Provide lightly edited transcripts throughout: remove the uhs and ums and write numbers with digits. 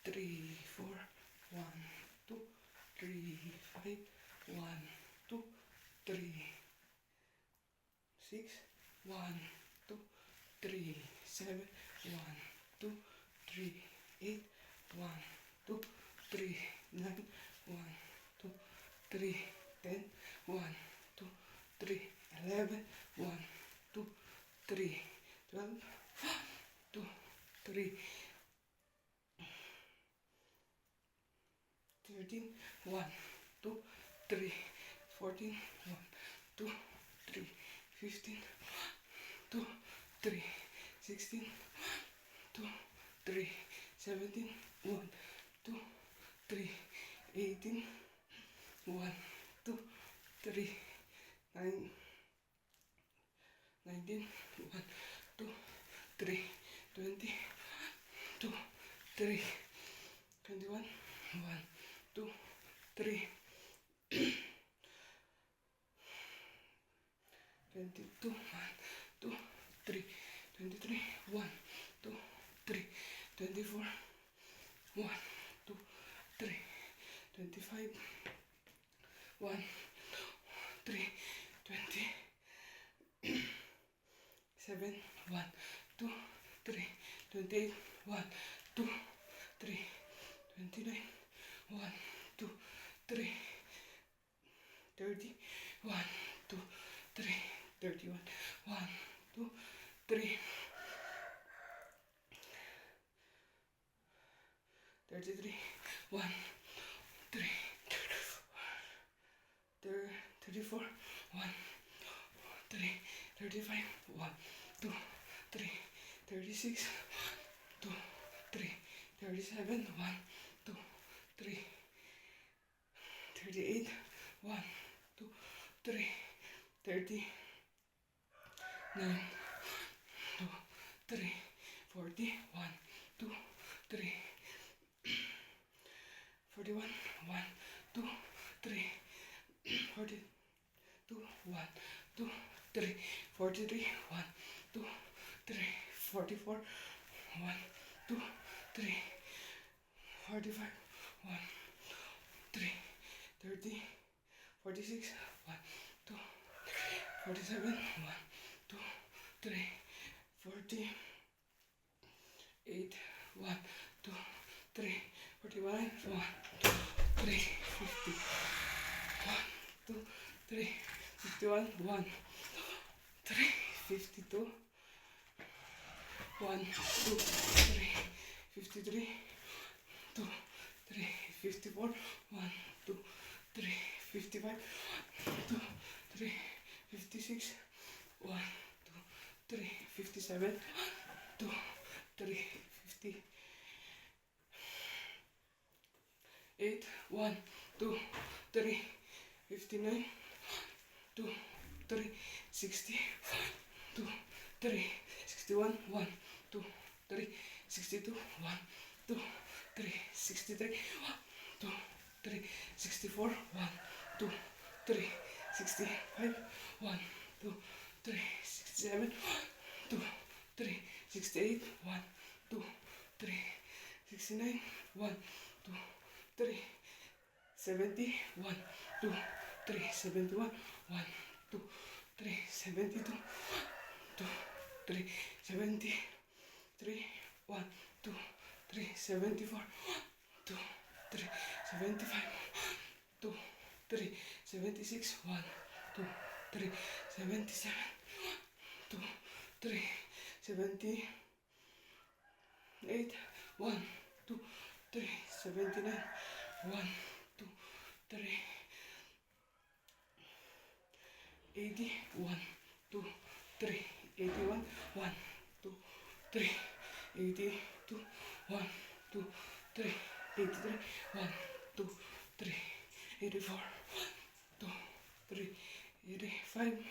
3, 4, 1, 2, 3, 5, 1, 2, 3, 6, 1, 2, 3, 7, 1, 2, 3, 8, 1, 2, 3, 9, 1, 2, 3, 10, 1, 2, 3, 11, 1, 2, 3, 12, 2, 3, 13, 1, 2, 3, 14, 1, 2, 3, 15, 2, 3, 16, 2, 3, 17, 1, 2, 3, 18, 1, 2, 3, 9, 19, 1, 2, 3, 20, 2, 3, 21, 1, 2, 3, 22, 1, 2, 3, 23, 1, 2, 3, 24, 1, 2, 3, 25, 1, 3, 27, 1, 2, 3, 28, 1, 2, 3, 29, 1, 2, 3, 30, 1, 2, 3, 31, 1, 2, 3, 33, 1, 3, 34, 1, 3, 35, 1, 2, 3, 36, 2, 3, 37, 1, 2, 3, 38, 1, 2, 3, 30, 9, 2, 3, 40, 1, 2, 3, 41, 1, 2, 3, 42, 1, 2, 3, 43, 1, 2, 3, 44, 1, 2, 3, 45, 1, 3, 30, 46, 1, 2, 47, 1, 2, 3, 48, 1, 2, 3, 41, 1, 2, 3, 50, 1, 2, 3, 51, 1, 3, 52, 1, 2, 3, 53, 2, 3, 54, 1, 2, 3, 55, 2, 3, 56, 1, 2, 3, 57, 2, 3, 58, 1, 2, 3, 59, 2, 3, 60, 2, 3, 61, 1, 2, 3, 62, 1, 2, 3, 63, 1, 2, 3, 64, 1, 2, 3, 65, 1, 2, 3, 67, 2, 3, 68, 1, 2, 3, 69, 1, 2, 3, 70, 1, 2, 3, 71, 1, 2, 3, 72, 2, 3, 73, 1, 2, 3, 74, 2, 3, 75, 2, 3, 76, 1, 2, 3, 77, 2, 3, 78, 1, 2, 3, 79, 1, 2, 3, 80, 1, 2, 3, 81, 1, 2, 3, 82, 1, 2, 3, 83, 1, 2, 3, 84, 2, 3, 85,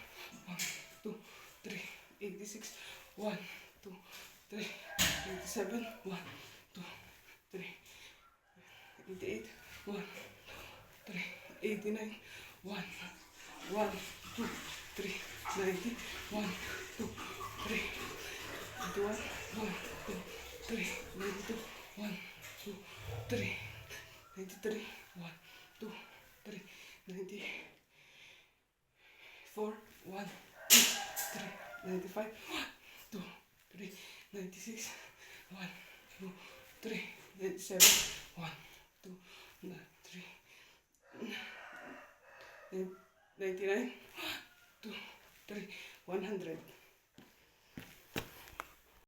1, 2, 3, 86, 1, 2, 3, 87, 1, 2, 3, 88, 1, 3, 89, 1, 1, 2, 3, 90, 1, 2, 3, 91, 1, 2, 3, 92, 1, 2, three, 93, 1, 2, 3, 94, 1, 2, 3, 95, 1, 2, 3, 96, 1, 2, 3, 97, 1, 2, 3, 99, 2, 3, 100.